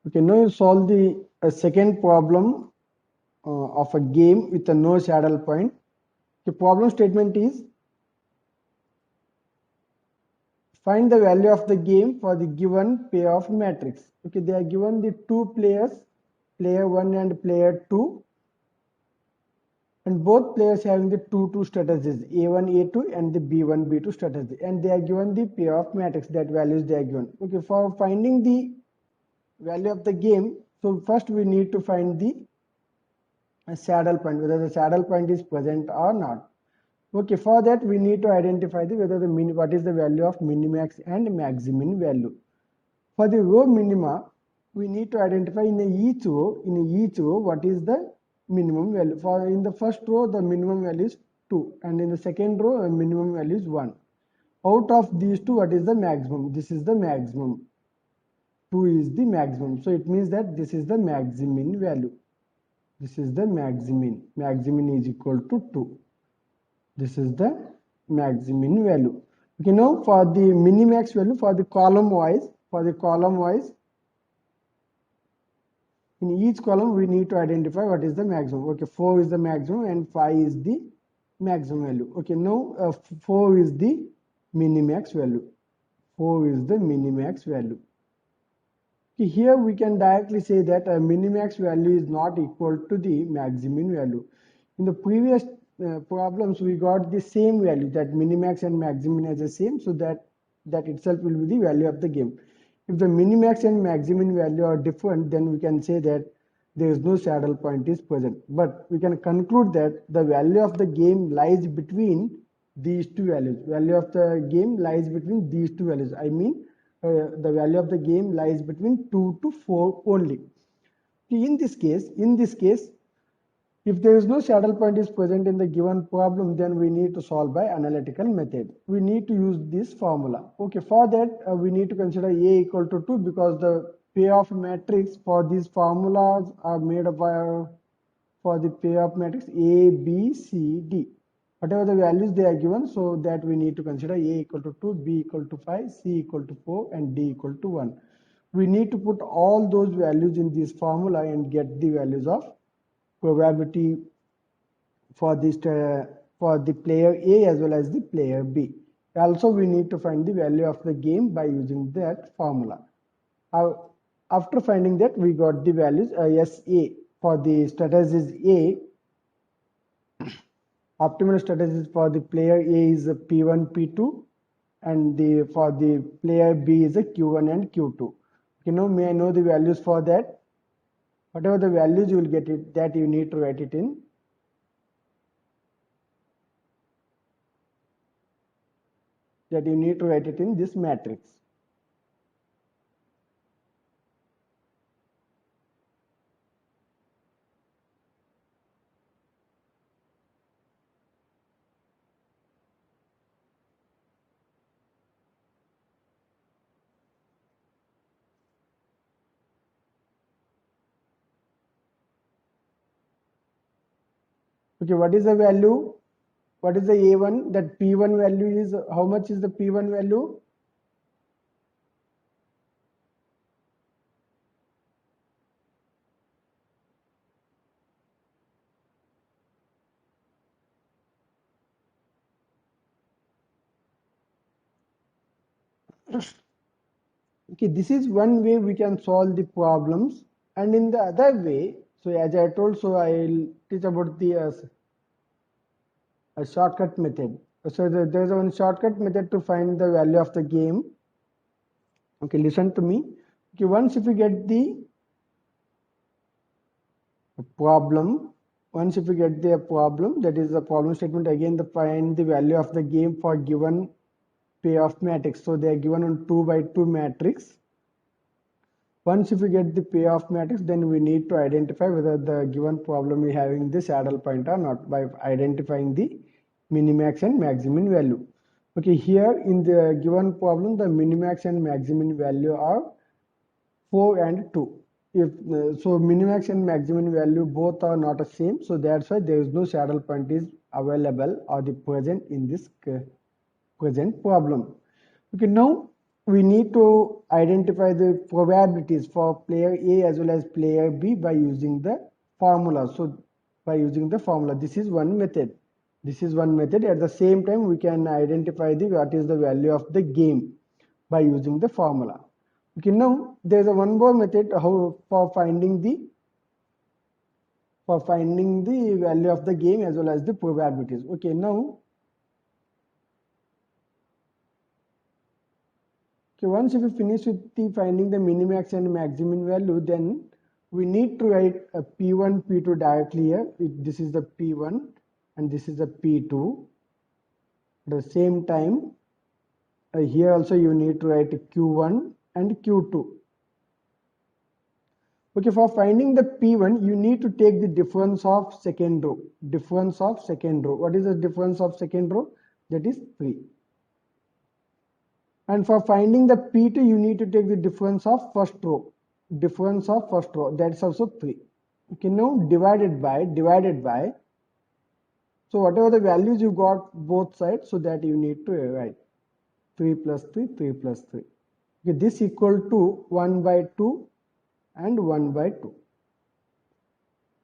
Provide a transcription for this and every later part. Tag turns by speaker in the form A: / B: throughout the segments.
A: Okay, now you solve the second problem of a game with a no saddle point. The problem statement is find the value of the game for the given pair of matrix. Okay, they are given the two players, player 1 and player 2, and both players having the two strategies, A1, A2 and the B1, B2 strategy, and they are given the pair of matrix, that values they are given. Okay, for finding the value of the game, so first we need to find the saddle point, whether the saddle point is present or not. Okay, for that we need to identify the whether the what is the value of minimax and maximin value. For the row minima, we need to identify in each row what is the minimum value. For in the first row the minimum value is 2, and in the second row the minimum value is 1. Out of these two, what is the maximum? This is the maximum. 2 is the maximum, so it means that this is the maximin value. This is the maximin. Maximin is equal to 2. This is the maximin value. Okay, now for the minimax value, for the column wise, in each column we need to identify what is the maximum. Okay, 4 is the maximum and 5 is the maximum value. Okay, now 4 is the minimax value. 4 is the minimax value. Okay, here we can directly say that a minimax value is not equal to the maximin value. In the previous problems we got the same value, that minimax and maximin as the same, so that itself will be the value of the game. If the minimax and maximin value are different, then we can say that there is no saddle point is present. But we can conclude that the value of the game lies between these two values. Value of the game lies between these two values. I mean, the value of the game lies between 2 to 4 only. In this case, if there is no saddle point is present in the given problem, then we need to solve by analytical method. We need to use this formula. Okay, for that we need to consider A equal to 2, because the pair of matrix for these formulas are made up by for the pair of matrix A, B, C, D. Whatever the values they are given, so that we need to consider A equal to 2, B equal to 5, C equal to 4 and D equal to 1. We need to put all those values in this formula and get the values of probability for this for the player A as well as the player B. Also, we need to find the value of the game by using that formula. After finding that, we got the values SA for the strategies A. Optimal strategies for the player A is P1, P2, and for the player B is a Q1 and Q2. May I know the values for that? Whatever the values you will get it, that you need to write it in. That you need to write it in this matrix. Okay, what is the value? What is the A1? That P1 value is, how much is the P1 value? Okay, this is one way we can solve the problems, and in the other way, so as I told, so I'll teach about the a shortcut method. So there's one shortcut method to find the value of the game. Okay, listen to me. Okay, once if you get the problem, that is the problem statement, again the find the value of the game for given pair of matrix. So they are given on 2 by 2 matrix. Once if we get the pair of matrix, then we need to identify whether the given problem is having the saddle point or not by identifying the minimax and maximin value. Okay, here in the given problem, the minimax and maximin value are 4 and 2. If so, minimax and maximin value both are not the same, so that's why there is no saddle point is available or the present in this present problem. Okay, now we need to identify the probabilities for player A as well as player B by using the formula. So by using the formula, this is one method. This is one method. At the same time, we can identify the what is the value of the game by using the formula. Okay, now there's a one more method how for finding the value of the game as well as the probabilities. Okay, now okay, once if we finish with the finding the minimax and maximum value, then we need to write a P1, P2 directly here. This is the P1 and this is the P2. At the same time, here also you need to write Q1 and Q2. Okay, for finding the P1, you need to take the difference of second row. Difference of second row. What is the difference of second row? That is 3. And for finding the P2, you need to take the difference of first row. Difference of first row, that's also 3. Okay, now divided by. So whatever the values you got both sides, so that you need to write 3 plus 3, 3 plus 3. Okay, this equal to 1 by 2 and 1 by 2.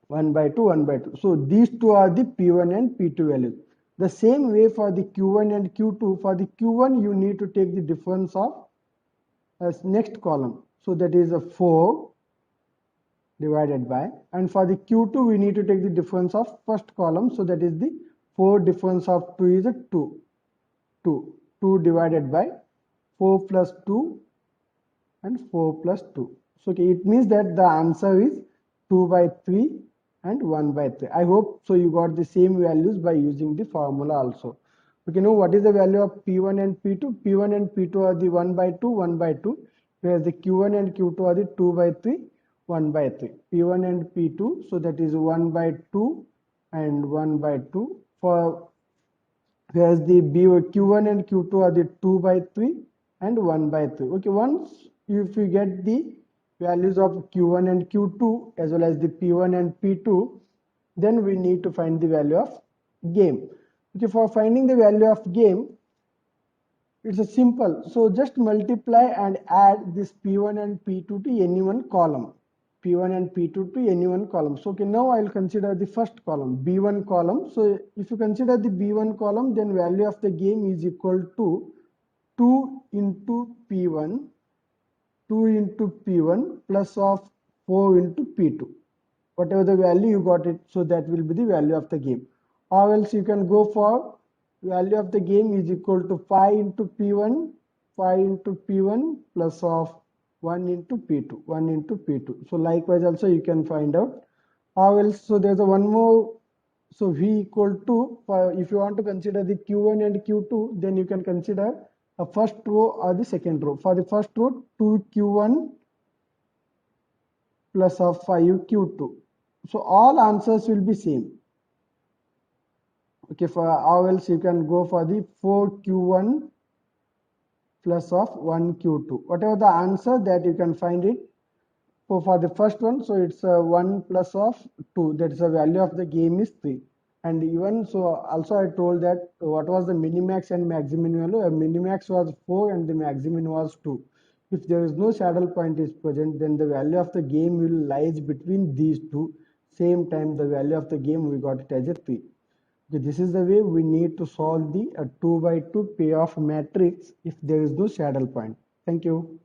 A: 1 by 2, 1 by 2. So these two are the P1 and P2 values. The same way for the Q1 and Q2. For the Q1, you need to take the difference of next column. So that is a 4 divided by. And for the Q2, we need to take the difference of first column. So that is the 4 difference of 2 is a 2. 2 divided by 4 plus 2 and 4 plus 2. So okay, it means that the answer is 2 by 3 and 1 by 3. I hope so you got the same values by using the formula also. Okay, now what is the value of P1 and P2? P1 and P2 are the 1 by 2, 1 by 2, whereas the Q1 and Q2 are the 2 by 3, 1 by 3. P1 and P2, so that is 1 by 2 and 1 by 2. For whereas the Q1 and Q2 are the 2 by 3 and 1 by 3. Okay, once if you get the values of Q1 and Q2 as well as the P1 and P2, then we need to find the value of game. Okay, for finding the value of game, it's a simple. So just multiply and add this P1 and P2 to any one column. P1 and P2 to any one column. So okay, now I'll consider the first column, B1 column. So if you consider the B1 column, then value of the game is equal to 2 into P1, 2 into P1 plus of 4 into P2. Whatever the value you got it, so that will be the value of the game. Or else you can go for value of the game is equal to 5 into P1, 5 into P1 plus of 1 into P2, 1 into P2. So likewise also you can find out. Or else, so there's a one more. So V equal to, if you want to consider the Q1 and Q2, then you can consider a first row or the second row. For the first row, 2Q1 plus of 5Q2. So all answers will be same. Okay, for or else you can go for the 4Q1 plus of 1Q2. Whatever the answer that you can find it. So for the first one, so it's 1 plus of 2. That is the value of the game is 3. And even so, also I told that what was the minimax and maximum value. A minimax was 4 and the maximum was 2. If there is no saddle point is present, then the value of the game will lies between these two. Same time, the value of the game we got it as a 3. Okay, this is the way we need to solve the 2 by 2 payoff matrix if there is no saddle point. Thank you.